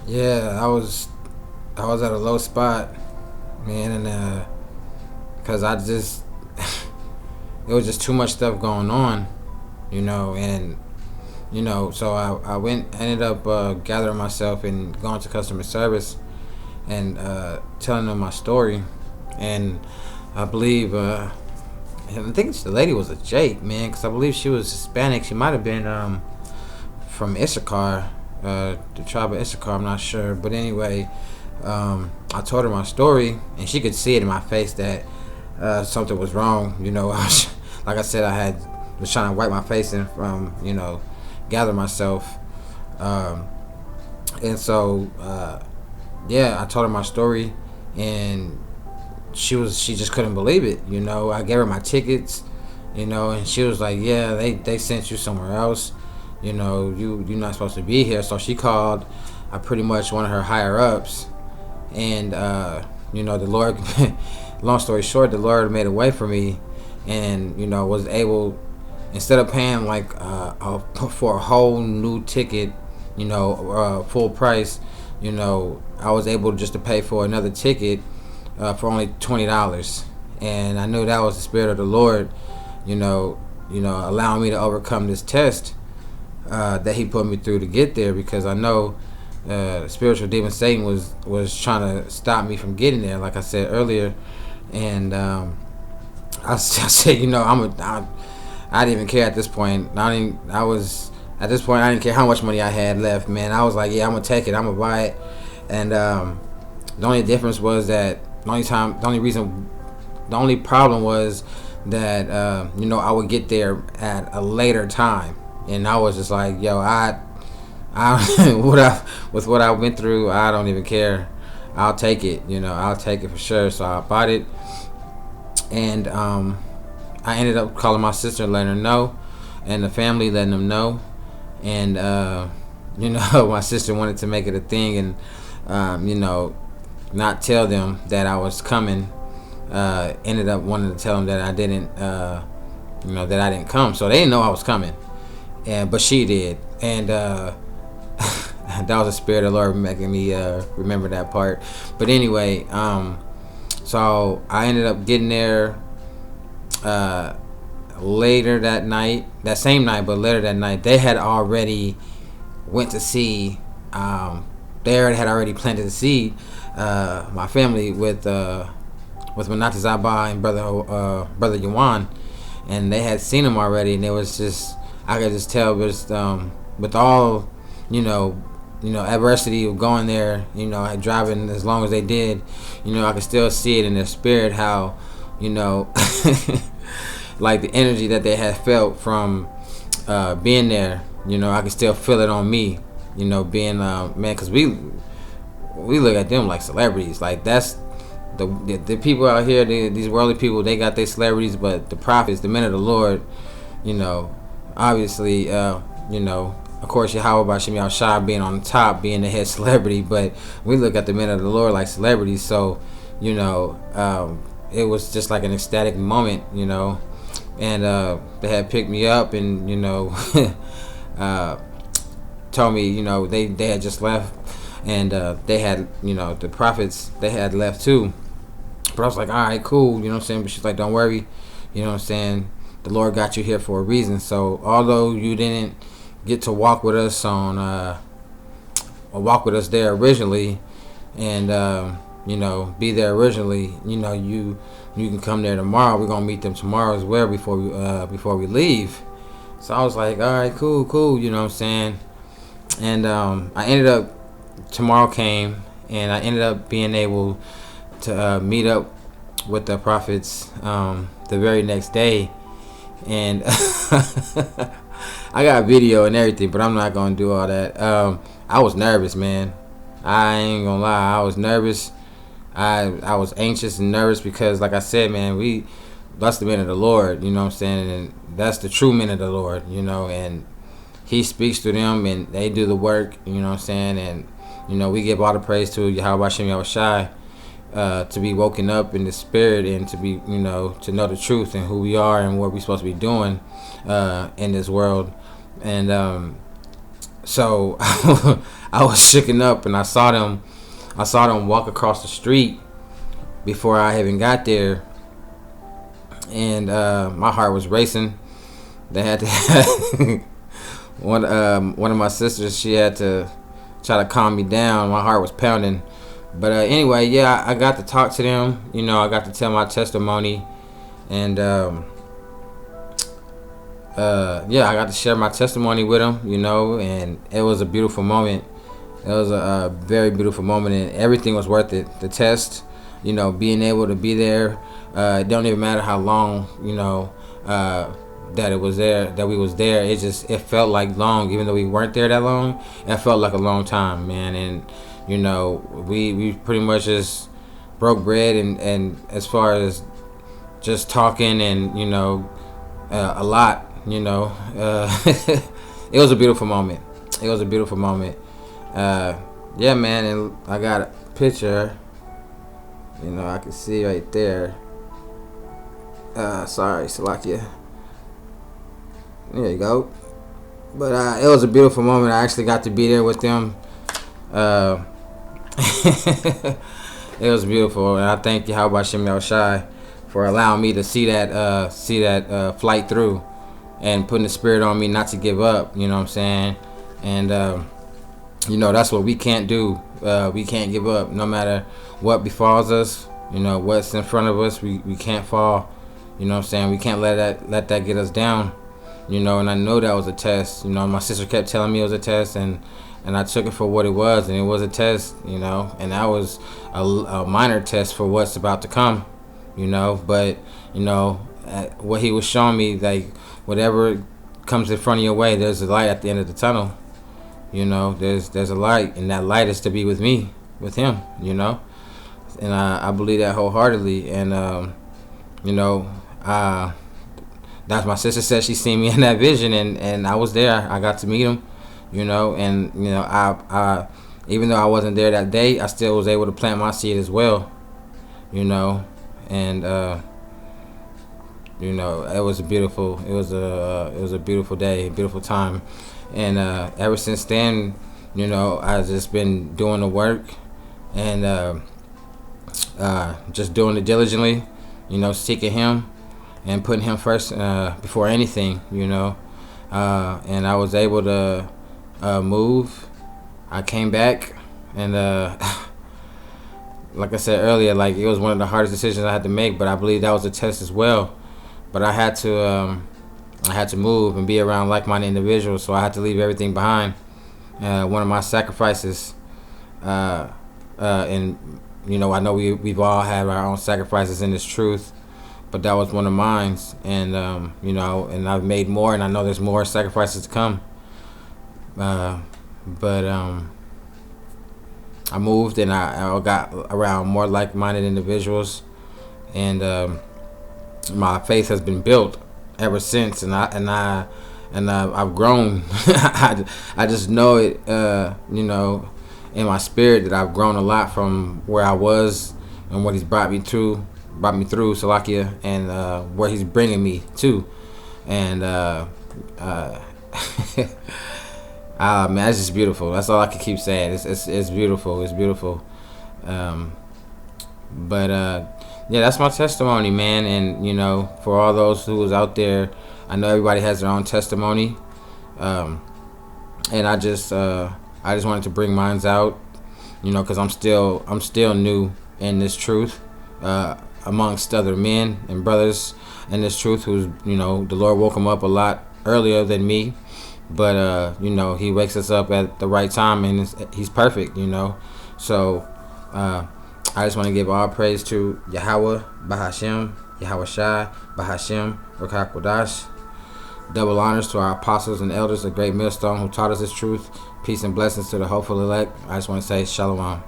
Yeah, I was at a low spot, man, and cause I just it was just too much stuff going on, and so I ended up gathering myself and going to customer service and telling them my story, and I believe and I think the lady was a Jake, man, because I believe she was Hispanic. She might have been from Issachar, the tribe of Issachar. I'm not sure, but anyway, I told her my story, and she could see it in my face that something was wrong. Like I said, was trying to wipe my face and gather myself, um, and so yeah, I told her my story, and she just couldn't believe it. I gave her my tickets, and she was like, yeah, they sent you somewhere else. You're not supposed to be here. So she called, pretty much one of her higher ups, and the Lord. Long story short, the Lord made a way for me, and was able, instead of paying like for a whole new ticket, full price, I was able just to pay for another ticket for only $20, and I knew that was the spirit of the Lord, allowing me to overcome this test that He put me through to get there, because I know spiritual demon Satan was trying to stop me from getting there, like I said earlier, and I said, I didn't even care at this point. At this point, I didn't care how much money I had left, man. I was like, yeah, I'm gonna take it, I'm gonna buy it, and the only difference was that the only problem was that I would get there at a later time, and I was just like, yo, with what I went through, I don't even care. I'll take it, I'll take it for sure. So I bought it, and I ended up calling my sister and letting her know, and the family letting them know, and my sister wanted to make it a thing, and not tell them that I was coming. Ended up wanting to tell them that I didn't, that I didn't come. So they didn't know I was coming, but she did, and that was the spirit of the Lord making me remember that part. But anyway, so I ended up getting there later that same night, but later that night they had already went to see. They had already planted the seed. My family with Manata Zaba and brother Yuan, and they had seen him already, and it was just, I could just tell, with all adversity of going there, driving as long as they did, I could still see it in their spirit how, like the energy that they had felt from being there, I could still feel it on me, being man, because we look at them like celebrities, like that's the people out here, these worldly people, they got their celebrities, but the prophets, the men of the Lord, obviously, of course, Yahweh Bashim Shah being on the top, being the head celebrity, but we look at the men of the Lord like celebrities. So, it was just like an ecstatic moment, and they had picked me up and told me they had just left, and they had the prophets, they had left too. But I was like, all right, cool, what I'm saying. But she's like, don't worry, what I'm saying. The Lord got you here for a reason. So although you didn't get to walk with us or walk with us there originally, and be there originally, you can come there tomorrow. We're gonna meet them tomorrow as well before we leave. So I was like, all right, cool, what I'm saying. And I ended up, tomorrow came, and I ended up being able to meet up with the prophets the very next day, and I got video and everything, but I'm not gonna do all that. I was nervous, man. I ain't gonna lie, I was nervous. I was anxious and nervous because, like I said, man, that's the men of the Lord, what I'm saying, and that's the true men of the Lord, and He speaks to them, and they do the work, what I'm saying, and we give all the praise to Yahweh Shem Yahushai, to be woken up in the spirit, and to be, to know the truth and who we are and what we're supposed to be doing in this world. And So I was shooken up, and I saw them. Walk across the street before I even got there, and my heart was racing. They had to one of my sisters. She had to try to calm me down. My heart was pounding. But anyway, yeah, I got to talk to them. I got to tell my testimony, and yeah, I got to share my testimony with them. And it was a beautiful moment. It was a very beautiful moment, and everything was worth it. The test, being able to be there. It don't even matter how long, that it was there, that we was there. It felt like long, even though we weren't there that long. It felt like a long time, man. And we pretty much just broke bread, and as far as just talking, and a lot, it was a beautiful moment. It was a beautiful moment. Yeah, man, and I got a picture. I can see right there. Sorry, Salakia. There you go. But it was a beautiful moment. I actually got to be there with them. It was beautiful, and I thank Yahweh Shem Yahushai for allowing me to see that flight through, and putting the spirit on me not to give up. You know what I'm saying? And that's what we can't do. We can't give up, no matter what befalls us. What's in front of us. We can't fall. You know what I'm saying? We can't let that get us down. And I know that was a test. My sister kept telling me it was a test, and I took it for what it was, and it was a test. And that was a minor test for what's about to come. But what he was showing me, like, whatever comes in front of your way, there's a light at the end of the tunnel. There's a light, and that light is to be with me, with him. And I believe that wholeheartedly. And that's my sister said she seen me in that vision, and I was there. I got to meet him. And I even though I wasn't there that day, I still was able to plant my seed as well. And it was a beautiful day, a beautiful time. And ever since then, I've just been doing the work, and just doing it diligently, seeking him and putting him first before anything, and I was able to move. I came back, and like I said earlier, like, it was one of the hardest decisions I had to make, but I believe that was a test as well. But I had to move and be around like-minded individuals, so I had to leave everything behind. One of my sacrifices, and I know we've all had our own sacrifices in this truth, but that was one of mine. And and I've made more, and I know there's more sacrifices to come. But I moved, and I got around more like-minded individuals, and my faith has been built ever since, and I've grown. I just know it, in my spirit, that I've grown a lot from where I was and what he's brought me through Salakia, and where he's bringing me to, and man, it's just beautiful. That's all I can keep saying. It's beautiful. It's beautiful. But yeah, that's my testimony, man. And for all those who was out there, I know everybody has their own testimony, and I just wanted to bring mine out, because I'm still new in this truth, amongst other men and brothers in this truth who's, the Lord woke them up a lot earlier than me. But he wakes us up at the right time, and he's perfect. So I just want to give all praise to Yahweh Bahashem, Yahweh Shai Bahashem, Rakak Wadash. Double honors to our apostles and elders, a great millstone who taught us this truth. Peace and blessings to the hopeful elect. I just want to say shalom.